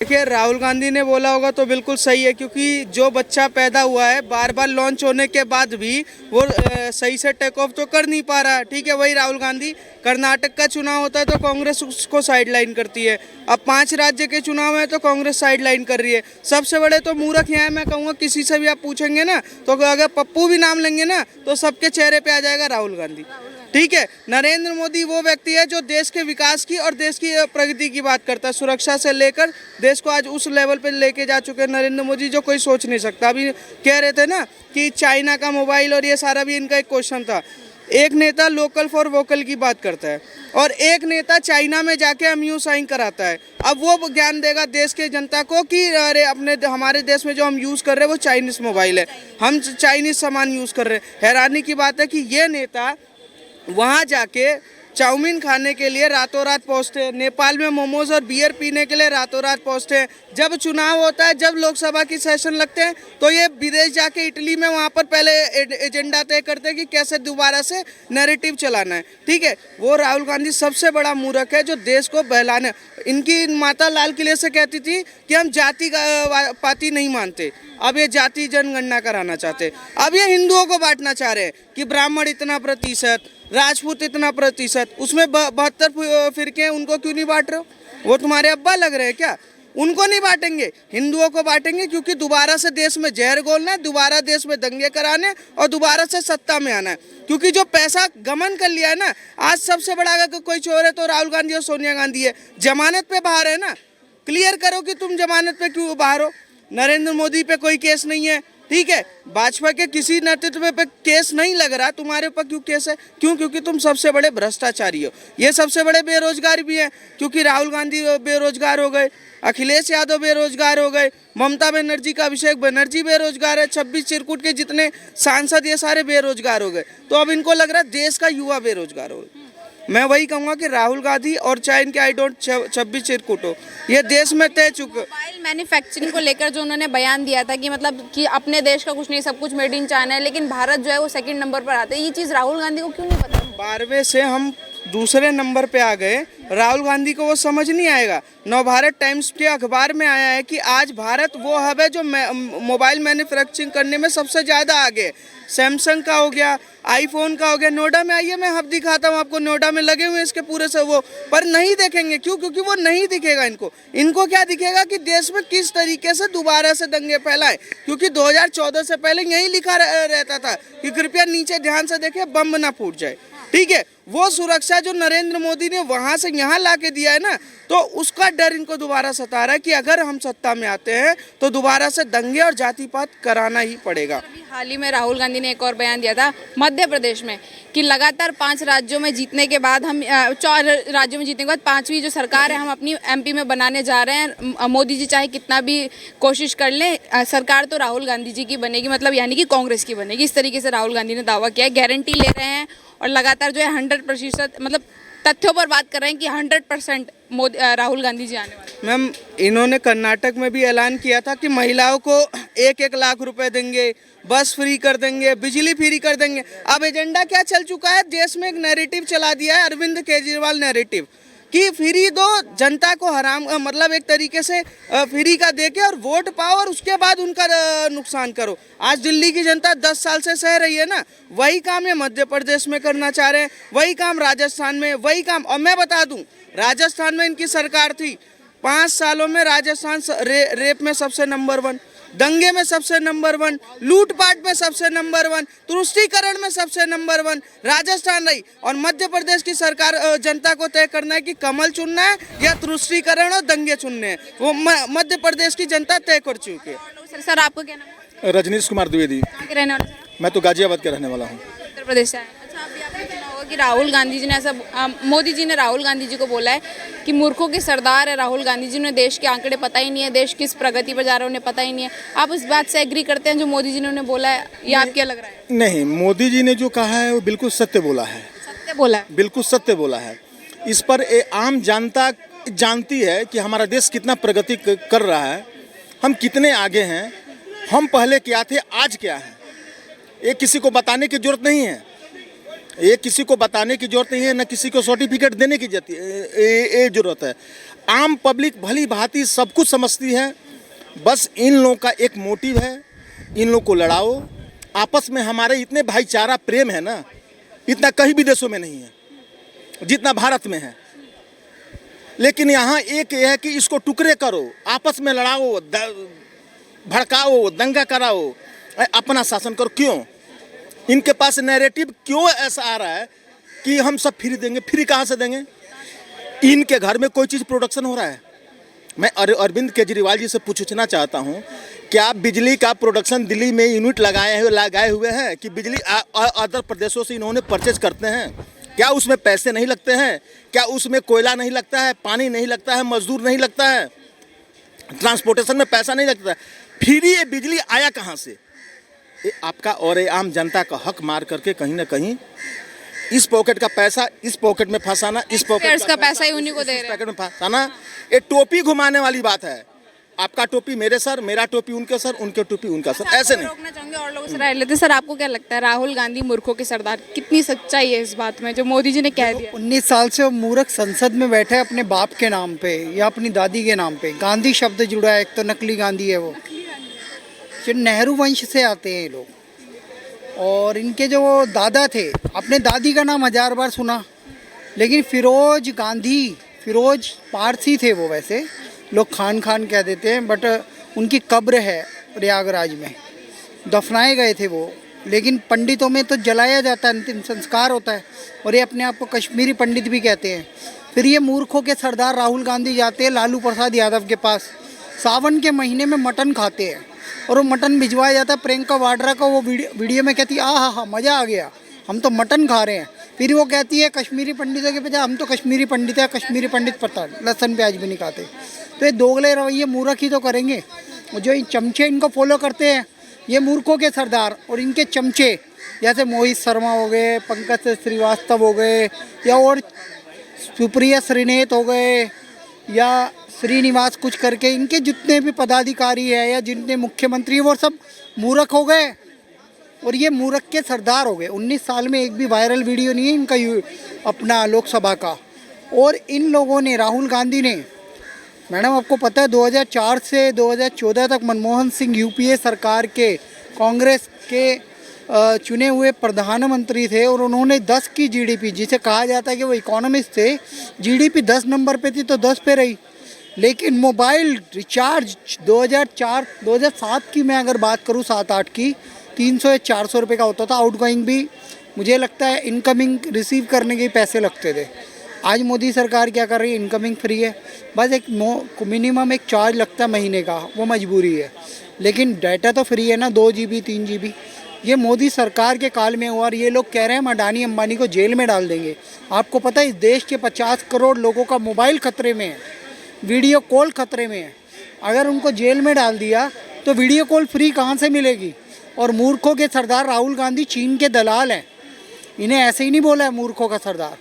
देखिए, राहुल गांधी ने बोला होगा तो बिल्कुल सही है, क्योंकि जो बच्चा पैदा हुआ है बार बार लॉन्च होने के बाद भी वो सही से टेक ऑफ तो कर नहीं पा रहा। ठीक है, वही राहुल गांधी, कर्नाटक का चुनाव होता है तो कांग्रेस उसको साइडलाइन करती है। अब 5 राज्य के चुनाव है तो कांग्रेस साइडलाइन कर रही है। सबसे बड़े तो मूर्ख यहाँ है, मैं कहूँगा किसी से भी आप पूछेंगे ना तो अगर पप्पू भी नाम लेंगे ना तो सबके चेहरे पे आ जाएगा राहुल गांधी। ठीक है, नरेंद्र मोदी वो व्यक्ति है जो देश के विकास की और देश की प्रगति की बात करता है। सुरक्षा से लेकर देश को आज उस लेवल पे लेके जा चुके हैं नरेंद्र मोदी जो कोई सोच नहीं सकता। अभी कह रहे थे ना कि चाइना का मोबाइल और ये सारा भी इनका एक क्वेश्चन था। एक नेता लोकल फॉर वोकल की बात करता है और एक नेता चाइना में जाके एमयू साइन कराता है। अब वो ज्ञान देगा देश के जनता को कि अरे हमारे देश में जो हम यूज़ कर रहे हैं वो चाइनीज़ मोबाइल है, हम चाइनीज़ सामान यूज़ कर रहे हैं। हैरानी की बात है कि ये नेता वहाँ जाके चाउमीन खाने के लिए रातों रात पहुँचते हैं, नेपाल में मोमोज और बियर पीने के लिए रातों रात पहुँचते हैं। जब चुनाव होता है, जब लोकसभा की सेशन लगते हैं तो ये विदेश जाके इटली में वहाँ पर पहले एजेंडा तय करते हैं कि कैसे दोबारा से नैरेटिव चलाना है। ठीक है, वो राहुल गांधी सबसे बड़ा मूर्ख है जो देश को बहलाने। इनकी माता लाल किले से कहती थी कि हम जाति पाति नहीं मानते, अब ये जाति जनगणना कराना चाहते। अब ये हिंदुओं को बांटना चाह रहे हैं कि ब्राह्मण इतना प्रतिशत, राजपूत इतना प्रतिशत, उसमें 72 फिरके हैं, उनको क्यों नहीं बांट रहे हो? वो तुम्हारे अब्बा लग रहे हैं क्या? उनको नहीं बांटेंगे, हिंदुओं को बांटेंगे, क्योंकि दोबारा से देश में जहर घोलना है, दोबारा देश में दंगे कराने और दोबारा से सत्ता में आना है। क्योंकि जो पैसा गमन कर लिया है ना, आज सबसे बड़ा अगर कोई चोर है तो राहुल गांधी और सोनिया गांधी है। जमानत पे बाहर है ना, क्लियर करो कि तुम जमानत पे क्यों बाहर हो। नरेंद्र मोदी पे कोई केस नहीं है, ठीक है, भाजपा के किसी नेतृत्व पे केस नहीं लग रहा, तुम्हारे ऊपर क्यों केस है? क्यों? क्योंकि तुम सबसे बड़े भ्रष्टाचारी हो। ये सबसे बड़े बेरोजगार भी हैं, क्योंकि राहुल गांधी बेरोजगार हो गए, अखिलेश यादव बेरोजगार हो गए, ममता बनर्जी का अभिषेक बनर्जी बेरोजगार है, 26 चिरकुट के जितने सांसद ये सारे बेरोजगार हो गए। तो अब इनको लग रहा है देश का युवा बेरोजगार हो। मैं वही कहूँगा कि राहुल गांधी और चाहे इनके आई डोंट 26 चिरकुट हो, ये देश में तय चुका। मोबाइल मैन्युफैक्चरिंग को लेकर जो उन्होंने बयान दिया था कि मतलब कि अपने देश का कुछ नहीं, सब कुछ मेड इन चाइना है, लेकिन भारत जो है वो सेकंड नंबर पर आता है। ये चीज़ राहुल गांधी को क्यों नहीं पता? 12वें से हम दूसरे नंबर पे आ गए, राहुल गांधी को वो समझ नहीं आएगा। नवभारत टाइम्स के अखबार में आया है कि आज भारत वो हब है जो मोबाइल मैन्युफैक्चरिंग करने में सबसे ज़्यादा आगे। सैमसंग का हो गया, आईफोन का हो गया, नोएडा में आइए, मैं हब दिखाता हूँ आपको, नोएडा में लगे हुए हैं इसके पूरे से वो, पर नहीं देखेंगे। क्यों? क्योंकि वो नहीं दिखेगा इनको क्या दिखेगा कि देश में किस तरीके से दोबारा से दंगे फैलाए। क्योंकि 2014 से पहले यही लिखा रहता था कि कृपया नीचे ध्यान से देखें, बम ना फूट जाए। ठीक है, वो सुरक्षा जो नरेंद्र मोदी ने वहां से यहाँ ला के दिया है ना, तो उसका डर इनको दोबारा सता रहा है कि अगर हम सत्ता में आते हैं तो दोबारा से दंगे और जातिपात कराना ही पड़ेगा। हाल ही में राहुल गांधी ने एक और बयान दिया था मध्य प्रदेश में कि लगातार 5 राज्यों में जीतने के बाद हम 4 राज्यों में जीतने के बाद 5वीं जो सरकार है हम अपनी एमपी में बनाने जा रहे हैं। मोदी जी चाहे कितना भी कोशिश कर लें, सरकार तो राहुल गांधी जी की बनेगी, मतलब यानी कि कांग्रेस की बनेगी। इस तरीके से राहुल गांधी ने दावा किया है, गारंटी ले रहे हैं और लगातार जो है 100% मतलब तथ्यों पर बात कर रहे हैं कि 100% राहुल गांधी जी आने वाले। मैम, इन्होंने कर्नाटक में भी ऐलान किया था कि महिलाओं को 1-1 लाख रुपए देंगे, बस फ्री कर देंगे, बिजली फ्री कर देंगे। अब एजेंडा क्या चल चुका है, देश में एक नैरेटिव चला दिया है अरविंद केजरीवाल नैरेटिव कि फ्री दो, जनता को हराम, मतलब एक तरीके से फ्री का देके और वोट पाओ और उसके बाद उनका नुकसान करो। आज दिल्ली की जनता 10 साल से सह रही है ना, वही काम ये मध्य प्रदेश में करना चाह रहे हैं, वही काम राजस्थान में, वही काम। और मैं बता दूं, राजस्थान में इनकी सरकार थी, 5 सालों में राजस्थान रेप में सबसे नंबर 1, दंगे में सबसे नंबर 1, लूटपाट में सबसे नंबर 1, तुष्टीकरण में सबसे नंबर 1 राजस्थान रही। और मध्य प्रदेश की सरकार, जनता को तय करना है कि कमल चुनना है या तुष्टीकरण और दंगे चुनने हैं, वो मध्य प्रदेश की जनता तय कर चुकी है। सर आपको क्या नाम है? रजनीश कुमार द्विवेदी। कहाँ के रहने वाले? मैं तो गाजियाबाद का रहने वाला हूँ। उत्तर प्रदेश से आए। अच्छा, अभी आपने सुना होगा कि राहुल गांधी जी ने ऐसा मोदी जी ने राहुल गांधी जी को बोला है कि मूर्खों के सरदार है राहुल गांधी जी, ने देश के आंकड़े पता ही नहीं है, देश किस प्रगति पर जा रहा है उन्हें पता ही नहीं है। आप इस बात से एग्री करते हैं जो मोदी जी ने उन्हें बोला है, या आप क्या लग रहा है? नहीं, मोदी जी ने जो कहा है वो बिल्कुल सत्य बोला है। सत्य बोला है? बिल्कुल सत्य बोला है। इस पर आम जनता जानती है कि हमारा देश कितना प्रगति कर रहा है, हम कितने आगे हैं, हम पहले क्या थे, आज क्या है। ये किसी को बताने की जरूरत नहीं है। ये किसी को बताने की जरूरत नहीं है, न किसी को सर्टिफिकेट देने की जरूरत है। आम पब्लिक भली भांति सब कुछ समझती है। बस इन लोगों का एक मोटिव है, इन लोगों को लड़ाओ। आपस में हमारे इतने भाईचारा प्रेम है ना, इतना कहीं भी देशों में नहीं है जितना भारत में है। लेकिन यहाँ एक ये है कि इसको टुकड़े करो, आपस में लड़ाओ, भड़काओ, दंगा कराओ, अपना शासन करो। क्यों? इनके पास नैरेटिव क्यों ऐसा आ रहा है कि हम सब फ्री देंगे? फ्री कहाँ से देंगे? इनके घर में कोई चीज़ प्रोडक्शन हो रहा है? मैं अरविंद केजरीवाल जी से पूछना चाहता हूँ, क्या बिजली का प्रोडक्शन दिल्ली में यूनिट लगाए हुए हैं कि बिजली अदर प्रदेशों से इन्होंने परचेज करते हैं? क्या उसमें पैसे नहीं लगते हैं? क्या उसमें कोयला नहीं लगता है, पानी नहीं लगता है, मजदूर नहीं लगता है, ट्रांसपोर्टेशन में पैसा नहीं लगता है? फिर ये बिजली आया कहाँ से? ये आपका और ये आम जनता का हक मार करके कहीं ना कहीं इस पॉकेट का पैसा इस पॉकेट में फंसाना, इस पॉकेट का पैसा ही उन्हीं को दे रहे हैं। पॉकेट में फंसाना, ये टोपी घुमाने वाली बात है। आपका टोपी मेरे सर, मेरा टोपी उनके सर, उनके टोपी उनका सर, ऐसे नहीं। रोकना चाहूंगे और लोगों से राय लेते। सर आपको क्या लगता है, राहुल गांधी मूर्खों के सरदार, कितनी सच्चाई है इस बात में जो मोदी जी ने कह दिया? 19 साल से वो मूर्ख संसद में बैठे हैं अपने बाप के नाम पे या अपनी दादी के नाम पे। गांधी शब्द जुड़ा है, एक तो नकली गांधी है वो, जो नेहरू वंश से आते हैं ये लोग। और इनके जो दादा थे, अपने दादी का नाम 1000 बार सुना, लेकिन फिरोज गांधी, फिरोज पारसी थे वो, वैसे लोग खान खान कह देते हैं, बट उनकी कब्र है प्रयागराज में, दफनाए गए थे वो। लेकिन पंडितों में तो जलाया जाता है, अंतिम संस्कार होता है, और ये अपने आप को कश्मीरी पंडित भी कहते हैं। फिर ये मूर्खों के सरदार राहुल गांधी जाते हैं लालू प्रसाद यादव के पास, सावन के महीने में मटन खाते हैं, और वो मटन भिजवाया जाता है प्रियंका वाड्रा को। वो वीडियो में कहती है हा मज़ा आ गया, हम तो मटन खा रहे हैं। फिर वो कहती है कश्मीरी पंडितों के बजाय हम तो कश्मीरी पंडित है, कश्मीरी पंडित पता लहसुन प्याज भी नहीं खाते। तो ये दोगले रवैये मूर्ख ही तो करेंगे। जो इन चमचे इनको फॉलो करते हैं, ये मूर्खों के सरदार, और इनके चमचे जैसे मोहित शर्मा हो गए, पंकज श्रीवास्तव हो गए, या और सुप्रिया श्रीनेत हो गए, या श्रीनिवास कुछ करके, इनके जितने भी पदाधिकारी है या जितने मुख्यमंत्री वो सब मूर्ख हो गए, और ये मूर्ख के सरदार हो गए। 19 साल में एक भी वायरल वीडियो नहीं है इनका अपना लोकसभा का। और इन लोगों ने, राहुल गांधी ने, मैडम आपको पता है 2004 से 2014 तक मनमोहन सिंह यूपीए सरकार के कांग्रेस के चुने हुए प्रधानमंत्री थे, और उन्होंने 10 की जीडीपी, जिसे कहा जाता है कि वो इकोनॉमिस्ट थे, जीडीपी 10 नंबर पे थी तो 10 पे रही। लेकिन मोबाइल रिचार्ज 2007 की मैं अगर बात करूँ, 7-8 की, 300 या 400 रुपये का होता था। आउटगोइंग भी मुझे लगता है इनकमिंग रिसीव करने के पैसे लगते थे। आज मोदी सरकार क्या कर रही है, इनकमिंग फ्री है, बस एक मिनिमम एक चार्ज लगता है महीने का, वो मजबूरी है। लेकिन डाटा तो फ्री है ना, 2 GB 3 GB। ये मोदी सरकार के काल में हुआ, और ये लोग कह रहे हैं हम अडानी अंबानी को जेल में डाल देंगे। आपको पता है इस देश के 50 करोड़ लोगों का मोबाइल खतरे में है, वीडियो कॉल खतरे में है। अगर उनको जेल में डाल दिया तो वीडियो कॉल फ्री कहाँ से मिलेगी? और मूर्खों के सरदार राहुल गांधी चीन के दलाल हैं, इन्हें ऐसे ही नहीं बोला है मूर्खों का सरदार।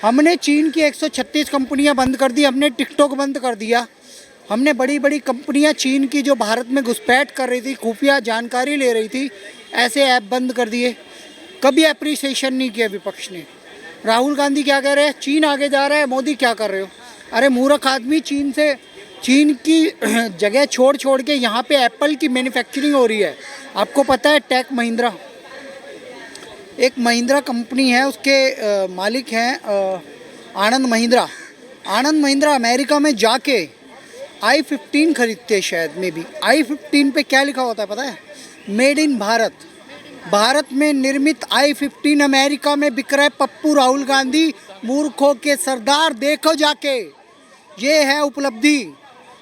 हमने चीन की 136 कंपनियां बंद कर दी, हमने टिकटॉक बंद कर दिया, हमने बड़ी बड़ी कंपनियां चीन की जो भारत में घुसपैठ कर रही थी, खुफिया जानकारी ले रही थी, ऐसे ऐप बंद कर दिए। कभी अप्रिसिएशन नहीं किया विपक्ष ने। राहुल गांधी क्या कह रहे हैं, चीन आगे जा रहा है, मोदी क्या कर रहे हो? अरे मूर्ख आदमी, चीन की जगह छोड़ के यहाँ पे एप्पल की मैन्युफैक्चरिंग हो रही है। आपको पता है टेक महिंद्रा, एक महिंद्रा कंपनी है, उसके मालिक हैं आनंद महिंद्रा। आनंद महिंद्रा अमेरिका में जाके i15 खरीदते हैं शायद, में भी i15 पे क्या लिखा होता है पता है? Made in Bharat. भारत में निर्मित i15 अमेरिका में बिक रहा है। पप्पू राहुल गांधी मूर्खों के सरदार, देखो जाके, ये है उपलब्धि।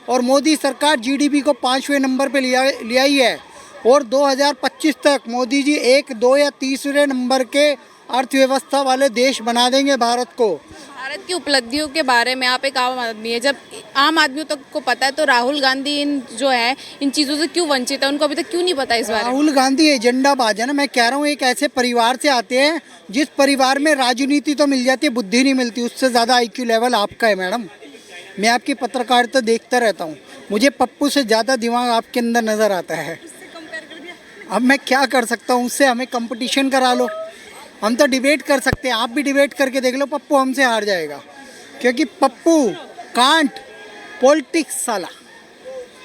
और मोदी सरकार जीडीपी को 5वें नंबर पे ले आई है, और 2025 तक मोदी जी 1, 2 या 3रे नंबर के अर्थव्यवस्था वाले देश बना देंगे भारत को। भारत की उपलब्धियों के बारे में आप एक आम आदमी है, जब आम आदमियों तक को पता है, तो राहुल गांधी इन चीज़ों से क्यों वंचित है? उनको अभी तक क्यों नहीं पता इस बारे में? राहुल गांधी एजेंडा बाज है ना। मैं कह रहा हूँ एक ऐसे परिवार से आते हैं जिस परिवार में राजनीति तो मिल जाती है, बुद्धि नहीं मिलती। उससे ज़्यादा IQ लेवल आपका है मैडम। मैं आपकी पत्रकारिता देखता रहता हूँ, मुझे पप्पू से ज़्यादा दिमाग आपके अंदर नज़र आता है। अब मैं क्या कर सकता हूँ, उससे हमें कंपटीशन करा लो। हम तो डिबेट कर सकते हैं, आप भी डिबेट करके देख लो, पप्पू हमसे हार जाएगा, क्योंकि पप्पू कांट पॉलिटिक्स साला।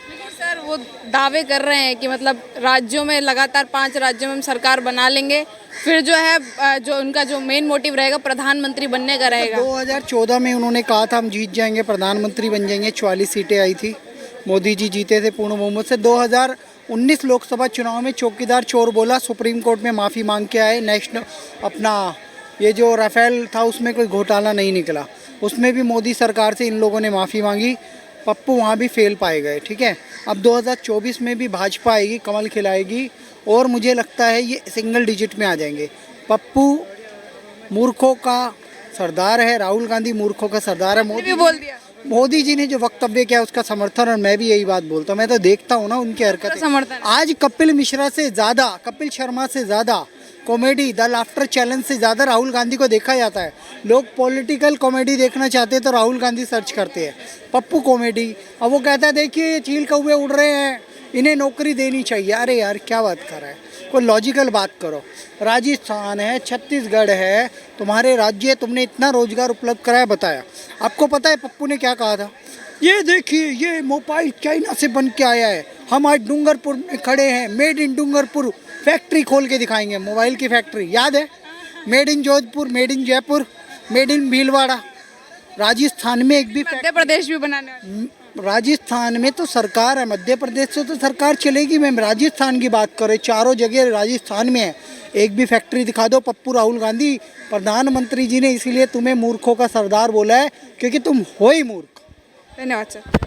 लेकिन सर वो दावे कर रहे हैं कि मतलब राज्यों में लगातार 5 राज्यों में हम सरकार बना लेंगे, फिर जो है जो उनका जो मेन मोटिव रहेगा प्रधानमंत्री बनने का रहेगा। 2014 में उन्होंने कहा था हम जीत जाएंगे, प्रधानमंत्री बन जाएंगे, 44 सीटें आई थी, मोदी जी जीते थे पूर्ण बहुमत से। 2019 लोकसभा चुनाव में चौकीदार चोर बोला, सुप्रीम कोर्ट में माफ़ी मांग के आए। नेक्स्ट अपना ये जो राफेल था उसमें कोई घोटाला नहीं निकला, उसमें भी मोदी सरकार से इन लोगों ने माफ़ी मांगी, पप्पू वहाँ भी फेल पाए गए। ठीक है, अब 2024 में भी भाजपा आएगी, कमल खिलाएगी, और मुझे लगता है ये सिंगल डिजिट में आ जाएंगे। पप्पू मूर्खों का सरदार है, राहुल गांधी मूर्खों का सरदार है। भी बोल दिया मोदी जी ने जो वक्तव्य किया उसका समर्थन, और मैं भी यही बात बोलता हूँ, मैं तो देखता हूँ ना उनकी हरकतें। समर्थन। आज कपिल मिश्रा से ज़्यादा, कपिल शर्मा से ज़्यादा, कॉमेडी द लाफ्टर चैलेंज से ज़्यादा राहुल गांधी को देखा जाता है। लोग पॉलिटिकल कॉमेडी देखना चाहते हैं तो राहुल गांधी सर्च करते हैं, पप्पू कॉमेडी। अब वो कहता है देखिए ये चील कौवे उड़ रहे हैं, इन्हें नौकरी देनी चाहिए। अरे यार क्या बात कर रहा है, कोई लॉजिकल बात करो। राजस्थान है, छत्तीसगढ़ है, तुम्हारे राज्य, तुमने इतना रोजगार उपलब्ध कराया, बताया। आपको पता है पप्पू ने क्या कहा था? ये देखिए ये मोबाइल चाइना से बन के आया है, हम आज डूंगरपुर में खड़े हैं, मेड इन डूंगरपुर, फैक्ट्री खोल के दिखाएंगे, मोबाइल की फैक्ट्री, याद है? Made in Jodhpur, made in Jaipur, made in Bhilwara. Rajasthan में एक भी मध्य प्रदेश भी बनाने वाले। राजस्थान में तो सरकार है, मध्य प्रदेश से तो सरकार चलेगी। मैम राजस्थान की बात करें, चारों जगह राजस्थान में है, एक भी फैक्ट्री दिखा दो। पप्पू राहुल गांधी, प्रधानमंत्री जी ने इसीलिए तुम्हें मूर्खों का सरदार बोला है, क्योंकि तुम हो ही मूर्ख। धन्यवाद सर।